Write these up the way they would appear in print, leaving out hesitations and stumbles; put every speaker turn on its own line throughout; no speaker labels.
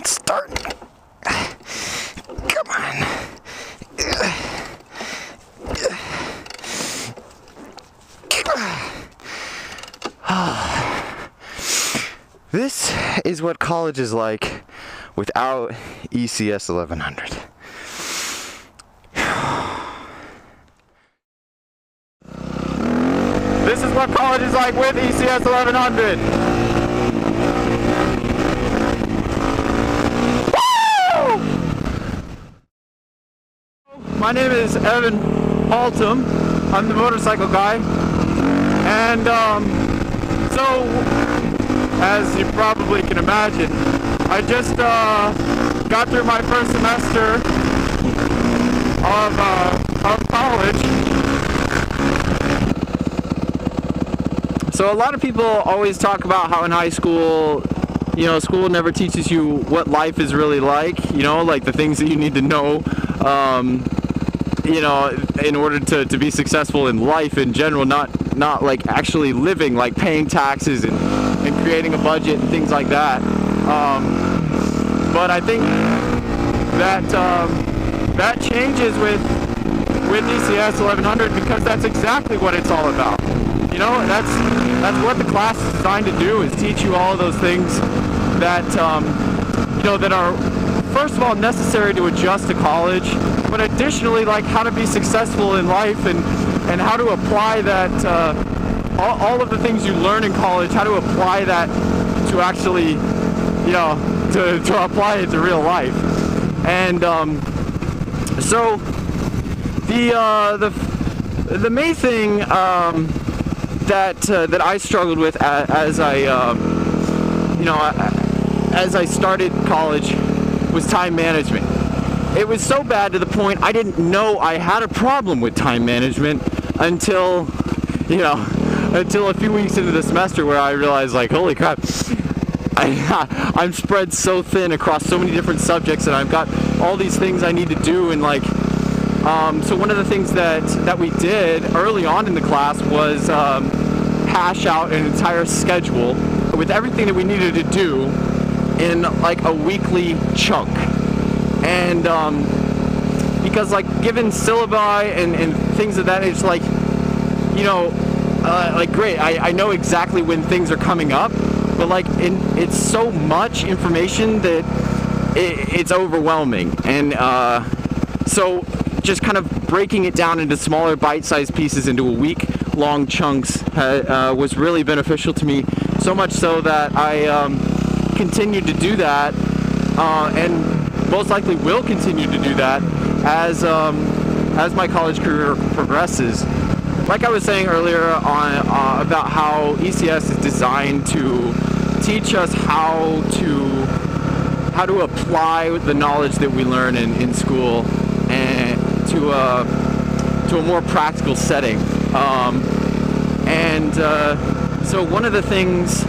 it's starting. Come on. This is what college is like without ECS 1100. This is what college is like with ECS 1100. Woo! My name is Evan Haltom. I'm the motorcycle guy. And so, as you probably can imagine, I just got through my first semester of college. So a lot of people always talk about how in high school, you know, school never teaches you what life is really like, you know, like the things that you need to know, you know, in order to be successful in life in general, not like actually living, like paying taxes and creating a budget and things like that. But I think that that changes with ECS 1100 because that's exactly what it's all about. You know, that's what the class is designed to do, is teach you all of those things that you know, that are first of all necessary to adjust to college, but additionally like how to be successful in life and how to apply that all of the things you learn in college, how to apply that to actually, you know, to apply it to real life. And so the main thing that I struggled with as I you know, as I started college was time management. It was so bad to the point I didn't know I had a problem with time management until, you know, until a few weeks into the semester where I realized, like, holy crap, I'm spread so thin across so many different subjects and I've got all these things I need to do. And like, so one of the things that we did early on in the class was hash out an entire schedule with everything that we needed to do in like a weekly chunk. And because like given syllabi and things of that, it's like, you know, like great, I know exactly when things are coming up, but like it's so much information that it's overwhelming. And so just kind of breaking it down into smaller bite-sized pieces into a week-long chunks was really beneficial to me, so much so that I continued to do that and most likely will continue to do that as my college career progresses. Like I was saying earlier on about how ECS is designed to teach us how to apply the knowledge that we learn in school and to a more practical setting. So one of the things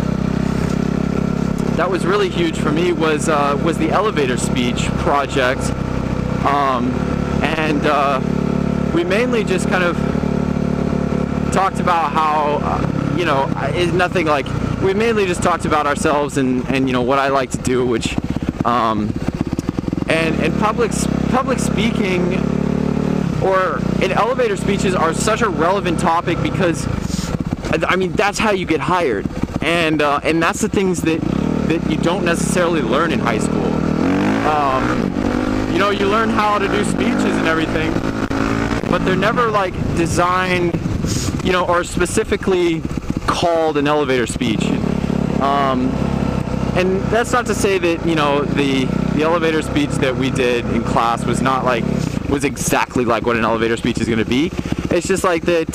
that was really huge for me was the elevator speech project, and we mainly just kind of talked about how you know, it's nothing like, we mainly just talked about ourselves and you know, what I like to do, which and public speaking or in elevator speeches are such a relevant topic because I mean that's how you get hired, and that's the things that you don't necessarily learn in high school. You know, you learn how to do speeches and everything, but they're never like designed, you know, or specifically called an elevator speech. And that's not to say that, you know, the elevator speech that we did in class was exactly like what an elevator speech is going to be. It's just like that,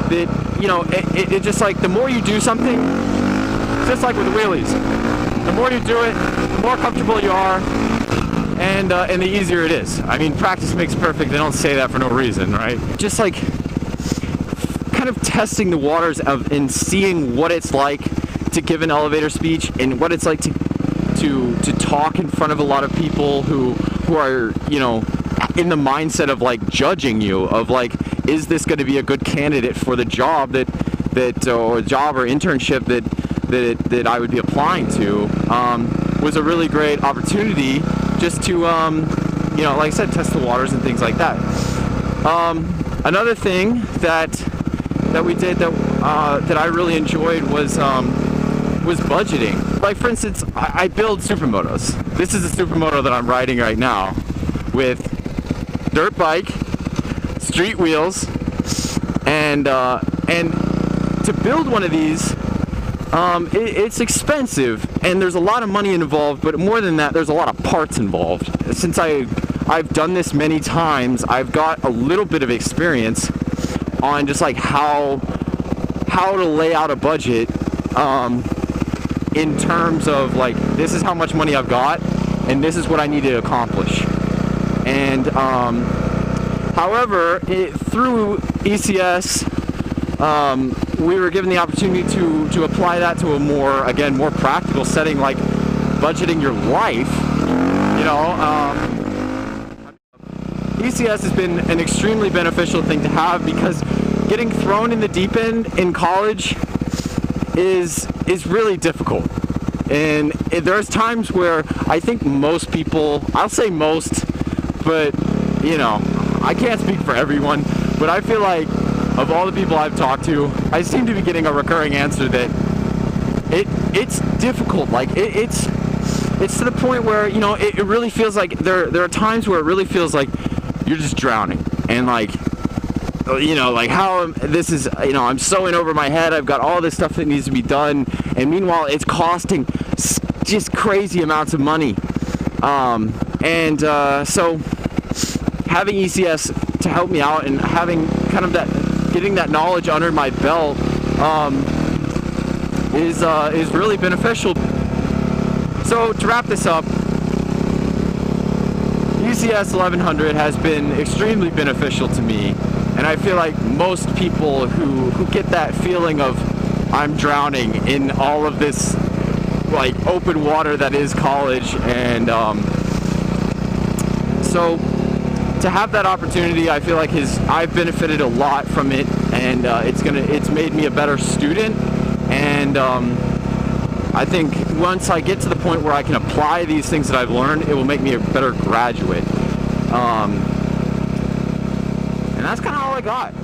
that, you know, it just like the more you do something, just like with wheelies, the more you do it, the more comfortable you are, and the easier it is. I mean, practice makes perfect. They don't say that for no reason, right? Just like kind of testing the waters of and seeing what it's like to give an elevator speech and what it's like to talk in front of a lot of people who are, you know, in the mindset of like judging you, of like, is this going to be a good candidate for the job that or job or internship that I would be applying to, was a really great opportunity just to, you know, like I said, test the waters and things like that. Another thing that we did that I really enjoyed was budgeting. Like, for instance, I build supermotos. This is a supermoto that I'm riding right now with dirt bike, street wheels, and to build one of these, it's expensive and there's a lot of money involved, but more than that, there's a lot of parts involved. Since I've done this many times, I've got a little bit of experience on just like how to lay out a budget in terms of like, this is how much money I've got and this is what I need to accomplish. And however, through ECS, we were given the opportunity to apply that to a more practical setting, like budgeting your life. You know, ECS has been an extremely beneficial thing to have, because getting thrown in the deep end in college is really difficult. And there's times where I think most people, I'll say most, but you know, I can't speak for everyone, but I feel like of all the people I've talked to, I seem to be getting a recurring answer that it's difficult. Like it's to the point where, you know, it really feels like there are times where it really feels like you're just drowning, and like, you know, like how this is, you know, I'm so in over my head. I've got all this stuff that needs to be done, and meanwhile it's costing just crazy amounts of money. So having ECS to help me out and having kind of getting that knowledge under my belt is really beneficial. So to wrap this up, ECS 1100 has been extremely beneficial to me, and I feel like most people who get that feeling of I'm drowning in all of this like open water that is college, and so to have that opportunity, I feel like I've benefited a lot from it, and it's made me a better student, and I think once I get to the point where I can apply these things that I've learned, it will make me a better graduate. And that's kind of all I got.